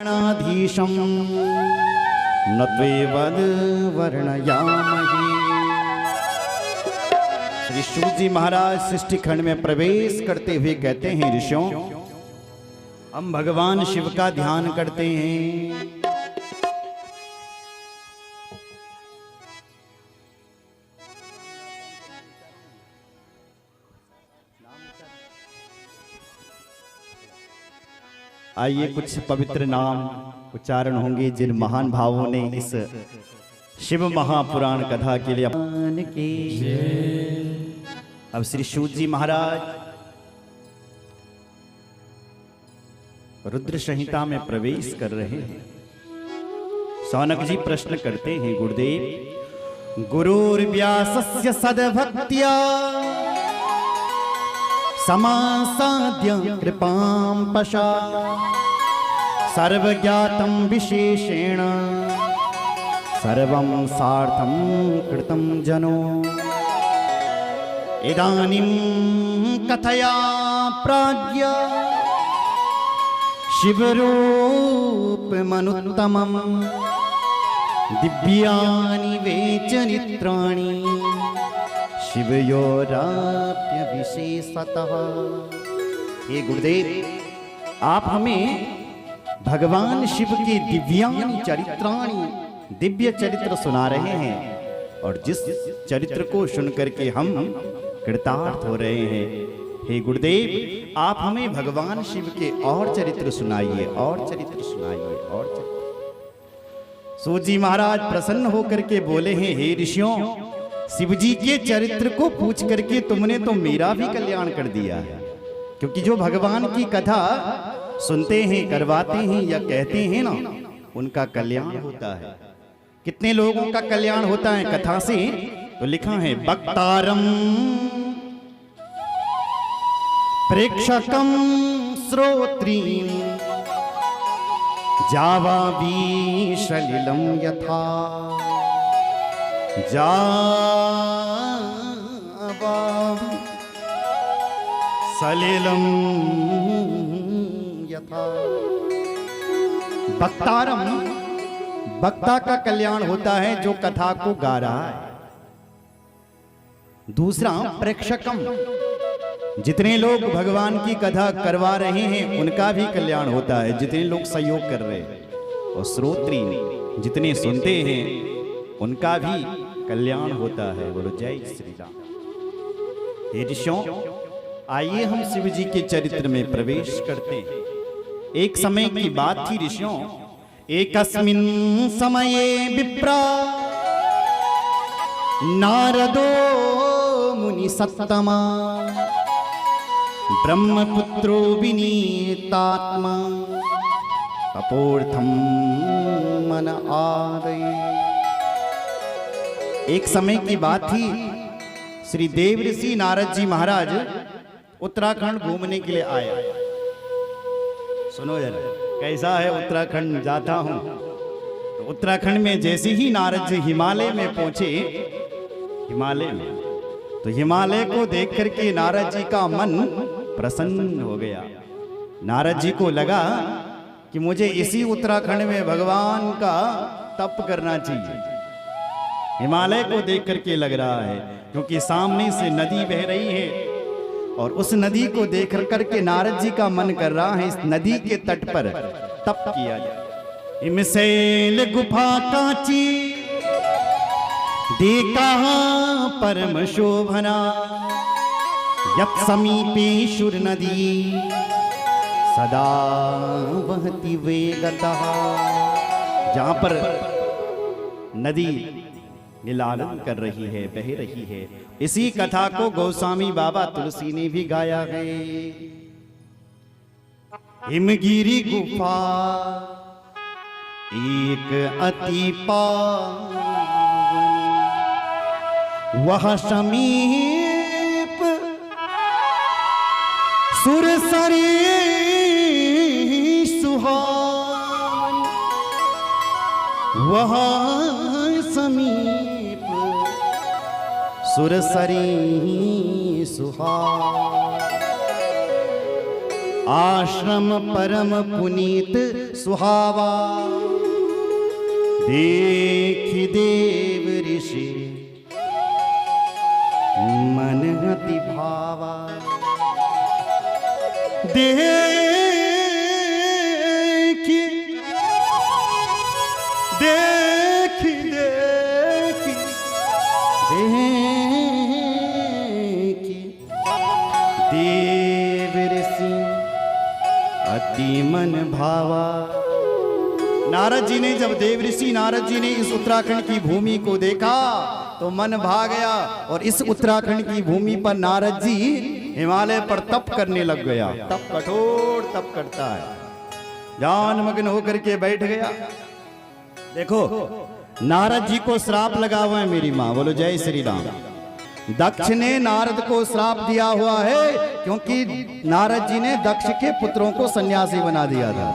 गणाधीशं नत्वेवद वर्णयामहे। श्री सूत जी महाराज सृष्टि खंड में प्रवेश करते हुए कहते हैं, ऋषियों हम भगवान शिव का ध्यान करते हैं। आइए कुछ पवित्र नाम उच्चारण होंगे जिन महान भावों ने इस शिव महापुराण कथा के लिए अब श्री सूत जी महाराज रुद्र संहिता में प्रवेश कर रहे हैं। सौनक जी प्रश्न करते हैं, गुरुदेव गुरुर्व्यासस्य सद्भक्त्या समासाद्य कृपां पशा सर्वज्ञातं विशेषेण सर्वं सार्थं कृतं जनो। इदानीं कथया प्राज्ञ शिवरूपमनुत्तमं दिव्यानि वेचनित्राणि शिवयोराप्य विशेषतः। हे गुरुदेव, आप हमें भगवान शिव के दिव्यानि चरित्राणि दिव्य चरित्र सुना रहे हैं और जिस चरित्र को सुनकर के हम कृतार्थ हो रहे हैं। हे गुरुदेव, आप हमें भगवान शिव के और चरित्र सुनाइए, और चरित्र सुनाइए, और चरित्र। सूत जी महाराज प्रसन्न होकर के बोले हैं, हे ऋषियों, शिव जी के चरित्र को पूछ करके तुमने तो मेरा भी कल्याण कर दिया है, क्योंकि जो भगवान की कथा सुनते हैं, करवाते हैं या कहते हैं ना, उनका कल्याण होता है। कितने लोगों का कल्याण होता है कथा से? तो लिखा है, वक्तारम प्रेक्षकम श्रोत्रीम जावावीशलिलम यथा सलिलम यथा। वक्तारम, वक्ता का कल्याण होता है जो कथा को गा रहा है। दूसरा प्रेक्षकम, जितने लोग भगवान की कथा करवा रहे हैं उनका भी कल्याण होता है, जितने लोग सहयोग कर रहे हैं। और श्रोत्री, जितने सुनते हैं उनका भी कल्याण होता है। बोलो जय श्री राम। हे ऋषियों, आइए हम शिव जी के चरित्र में प्रवेश करते हैं। एक समय की बात थी ऋषियों, एकस्मिन् समये विप्रा नारदो मुनि सत्तमा ब्रह्मपुत्रो विनीतात्मा तपोर्थम मन आदये। एक समय की बात थी, श्री देव ऋषि नारद जी महाराज उत्तराखंड घूमने के लिए आए। सुनो जरा, कैसा है उत्तराखंड, जाता हूं तो उत्तराखंड में जैसे ही नारद जी हिमालय में पहुंचे, तो हिमालय को देख करके नारद जी का मन प्रसन्न हो गया। नारद जी को लगा कि मुझे इसी उत्तराखंड में भगवान का तप करना चाहिए। हिमालय को देख करके लग रहा है, क्योंकि सामने से नदी बह रही है और उस नदी को देख करके नारद जी का मन कर रहा है इस नदी के तट पर तप किया जाए। हिमशैल गुफा कांची देखा परम शोभना यत् समीपे शुर नदी सदा वहति वेगतः। जहां पर नदी नीलालन कर रही है, बह रही है। इसी कथा को गोस्वामी बाबा तुलसी ने भी गाया है। हिमगिरी गुफा एक अति पावन, वह समीप सुरसरी सुहान, वह समीप सुरसरी सुहान। आश्रम परम पुनीत सुहावा, देखि देव ऋषि मन अति भावा। देखि देखि देखि देखि देव ऋषि अति मन भावा। नारद जी ने जब देव ऋषि नारद जी ने इस उत्तराखंड की भूमि को देखा तो मन भा गया और इस उत्तराखंड की भूमि पर नारद जी हिमालय पर तप करने लग गया। तप कठोर तप करता है, ध्यान मग्न होकर के बैठ गया। देखो नारद जी को श्राप लगा हुआ है मेरी माँ, बोलो जय श्री राम। दक्ष ने नारद को श्राप दिया हुआ है क्योंकि नारद जी ने दक्ष के पुत्रों को सन्यासी बना दिया था,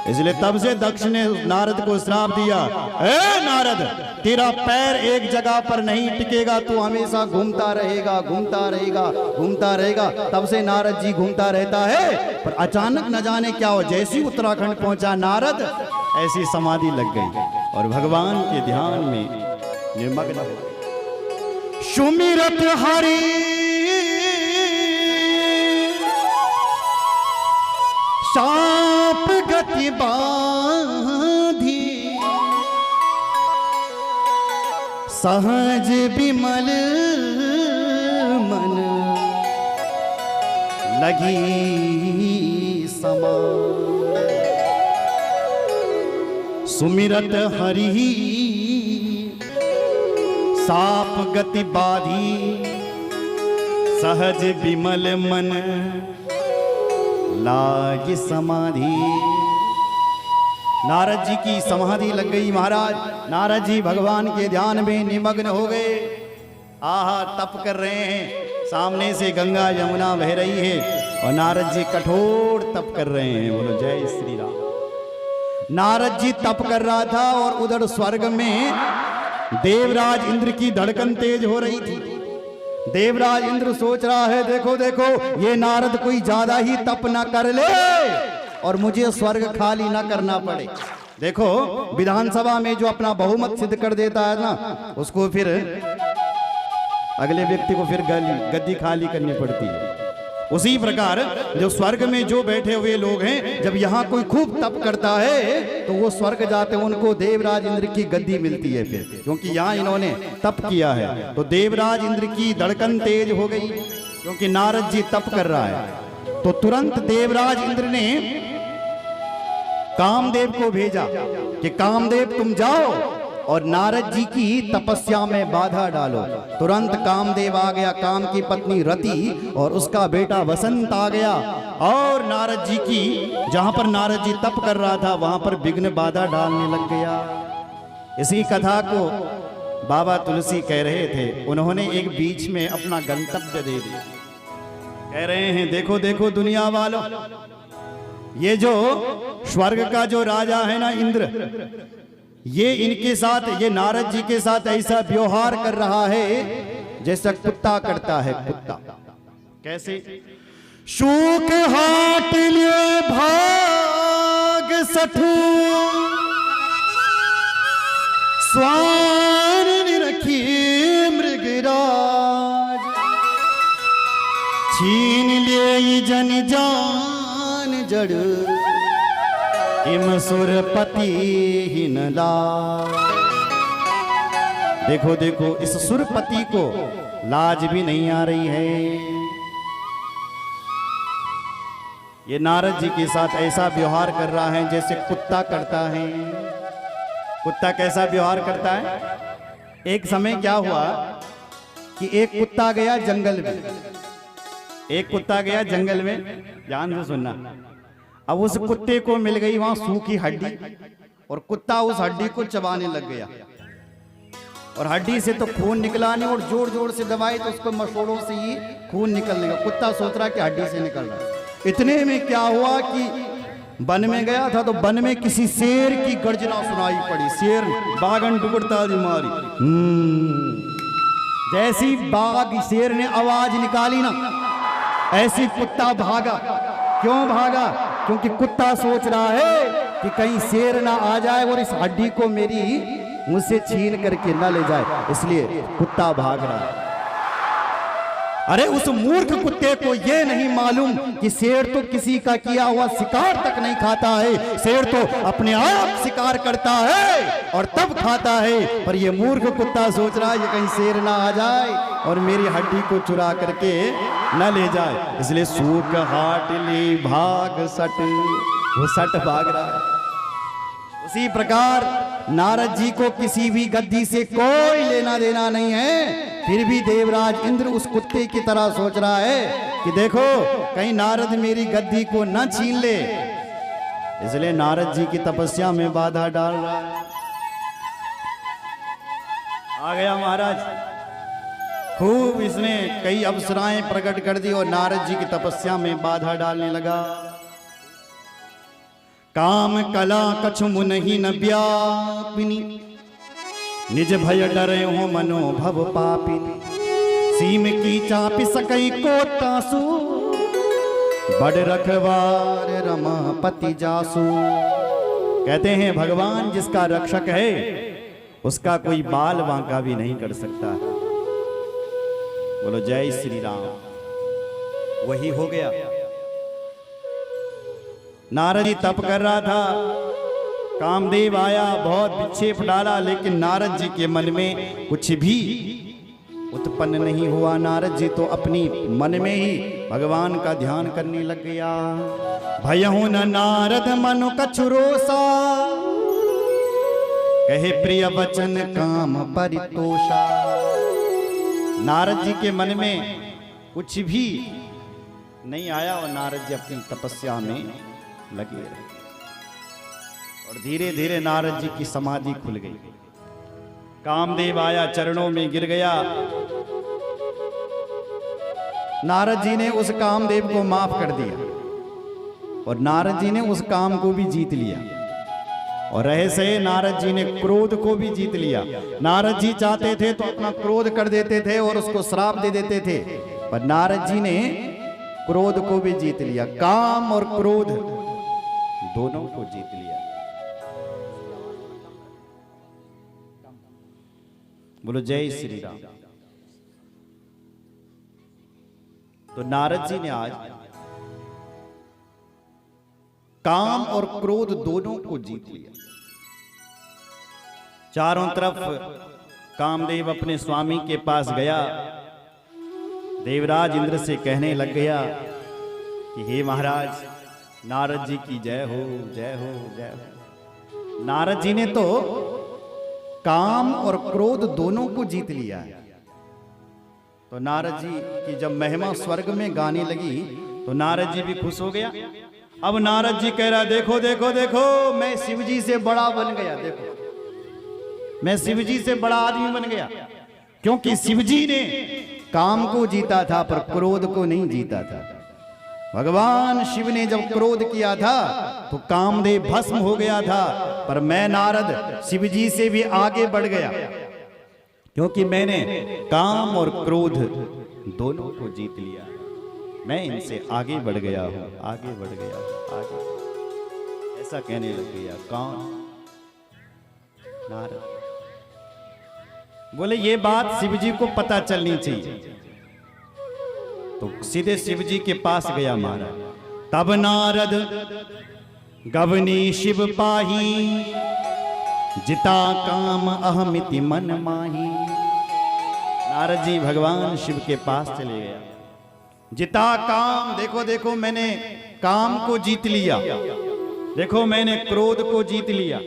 इसलिए तब से दक्ष ने नारद को श्राप दिया, ए नारद तेरा पैर एक जगह पर नहीं टिकेगा, तू हमेशा घूमता रहेगा घूमता रहेगा घूमता रहेगा। तब से नारद जी घूमता रहता है। पर अचानक न जाने क्या हो, जैसी उत्तराखंड पहुंचा नारद ऐसी समाधि लग गई और भगवान के ध्यान में निमग्न हो गए। सुमिरत हरि साप गति बांधी, सहज विमल मन लगी समा। सुमिरत हरि साप गति बाधी, सहज विमल मन लागी समाधि। नारद जी की समाधि लग गई महाराज। नारद जी भगवान के ध्यान में निमग्न हो गए। आहा तप कर रहे हैं, सामने से गंगा यमुना बह रही है और नारद जी कठोर तप कर रहे हैं। बोलो जय श्री राम। नारद जी तप कर रहा था और उधर स्वर्ग में देवराज इंद्र की धड़कन तेज हो रही थी। देवराज इंद्र सोच रहा है, देखो देखो ये नारद कोई ज्यादा ही तप ना कर ले और मुझे स्वर्ग खाली ना करना पड़े। देखो विधानसभा में जो अपना बहुमत सिद्ध कर देता है ना, उसको फिर अगले व्यक्ति को फिर गद्दी खाली करनी पड़ती है। उसी प्रकार जो स्वर्ग में जो बैठे हुए लोग हैं, जब यहाँ कोई खूब तप करता है तो वो स्वर्ग जाते हैं, उनको देवराज इंद्र की गद्दी मिलती है फिर, क्योंकि यहाँ इन्होंने तप किया है। तो देवराज इंद्र की धड़कन तेज हो गई क्योंकि नारद जी तप कर रहा है। तो तुरंत देवराज इंद्र ने कामदेव को भेजा कि कामदेव तुम जाओ और नारद जी की तपस्या में बाधा डालो। तुरंत कामदेव आ गया, काम की पत्नी रति और उसका बेटा वसंत आ गया और नारद जी की जहां पर नारद जी तप कर रहा था वहां पर विघ्न बाधा डालने लग गया। इसी कथा को बाबा तुलसी कह रहे थे, उन्होंने एक बीच में अपना गंतव्य दे दिया। कह रहे हैं देखो देखो दुनिया वालों, ये जो स्वर्ग का जो राजा है ना इंद्र, ये इनके साथ, ये नारद जी के साथ ऐसा व्यवहार कर रहा है जैसा कुत्ता करता है। कुत्ता कैसे? शूक हाट लिए भाग सठू, स्वान रखी मृगराज, छीन लिए जन जान जड़, इम सुरपति ही न लाज। देखो देखो इस सुरपति को लाज भी नहीं आ रही है। ये नारद जी के साथ ऐसा व्यवहार कर रहा है जैसे कुत्ता करता है। कुत्ता कैसा व्यवहार करता है? एक समय क्या हुआ कि एक कुत्ता गया जंगल में। एक कुत्ता गया जंगल में, ध्यान से सुनना। अब उस कुत्ते को मिल गई वहां सूखी हड्डी और कुत्ता उस हड्डी को चबाने लग गया और हड्डी से तो खून निकला नहीं और जोर जोर से दबाई तो उसको मशोड़ों से ही खून निकलने का। कुत्ता सोच रहा कि हड्डी से निकल रहा है। इतने में क्या हुआ कि वन में गया था तो वन में किसी शेर की गर्जना सुनाई पड़ी। शेर बागन टुकड़ता मारी। जैसी बाघ शेर ने आवाज निकाली ना, ऐसी कुत्ता भागा क्यों भागा? क्योंकि कुत्ता सोच रहा है कि कहीं शेर ना आ जाए और इस हड्डी को मेरी मुझसे छीन करके ना ले जाए, इसलिए कुत्ता भाग रहा है। अरे उस मूर्ख कुत्ते को यह नहीं मालूम कि शेर तो किसी का किया हुआ शिकार तक नहीं खाता है, शेर तो अपने आप शिकार करता है और तब खाता है। पर यह मूर्ख कुत्ता सोच रहा है कि कहीं शेर ना आ जाए और मेरी हड्डी को चुरा करके न ले जाए, इसलिए सूख हाट ली भाग सट, वो सट भाग रहा है। उसी प्रकार नारद जी को किसी भी गद्दी से कोई लेना देना नहीं है, फिर भी देवराज इंद्र उस कुत्ते की तरह सोच रहा है कि देखो कहीं नारद मेरी गद्दी को न छीन ले, इसलिए नारद जी की तपस्या में बाधा डाल रहा है। आ गया महाराज, खूब इसने कई अप्सराएं प्रकट कर दी और नारद जी की तपस्या में बाधा डालने लगा। काम कला कछु मुनहि न व्यापिनी, निज भय डरे हो मनोभव पापिनी, सीम की चापी सकई को तासु, बड़ रखवार रमापति जासु। कहते हैं भगवान जिसका रक्षक है उसका कोई बाल बांका भी नहीं कर सकता। बोलो जय श्री राम। वही हो गया। नारद जी तप कर रहा था, कामदेव आया, बहुत विक्षेप डाला, लेकिन नारद जी के मन में कुछ भी उत्पन्न नहीं हुआ। नारद जी तो अपनी मन में ही भगवान का ध्यान करने लग गया। भयहु न नारद मनु कछु रोसा, कहे प्रिय वचन काम परितोषा। नारद जी के मन में कुछ भी नहीं आया और नारद जी अपनी तपस्या में लगे रहे और धीरे धीरे नारद जी की समाधि खुल गई। कामदेव आया, चरणों में गिर गया। नारद जी ने उस कामदेव को माफ कर दिया और नारद जी ने उस काम को भी जीत लिया और रहे सहे नारद जी ने क्रोध को भी जीत लिया। नारद जी चाहते थे तो अपना क्रोध कर देते थे और उसको श्राप दे देते थे, पर नारद जी ने क्रोध को भी जीत लिया, काम और क्रोध दोनों को जीत लिया। बोलो जय श्री राम। तो नारद जी ने आज काम और क्रोध दोनों को जीत लिया। चारों तरफ कामदेव अपने स्वामी के पास गया, देवराज इंद्र से कहने लग गया कि हे महाराज, नारद जी की जय हो, जय हो, जय हो। नारद जी ने तो काम और क्रोध दोनों को जीत लिया है। तो नारद जी की जब महिमा स्वर्ग में गाने लगी तो नारद जी भी खुश हो गया। अब नारद जी कह रहा, देखो देखो देखो, मैं शिव जी से बड़ा बन गया, देखो मैं शिव जी से बड़ा आदमी बन गया, क्योंकि शिव जी ने काम को जीता था पर क्रोध को नहीं जीता था। भगवान शिव ने जब क्रोध किया था तो कामदेव भस्म हो गया था, पर मैं नारद शिव जी से भी आगे बढ़ गया, क्योंकि मैंने काम और क्रोध दोनों को जीत लिया। मैं इनसे आगे बढ़ गया हूं, आगे बढ़ गया हूं, आगे, ऐसा कहने लग गया। कौन? नारद। बोले ये बात शिव जी को पता चलनी चाहिए, तो सीधे शिव जी के पास गया महाराज। तब नारद गवनी शिव पाही, जिता काम अहमिति मन माही। नारद जी भगवान शिव के पास चले गया। जिता काम, देखो देखो मैंने काम को जीत लिया, देखो मैंने क्रोध को जीत लिया।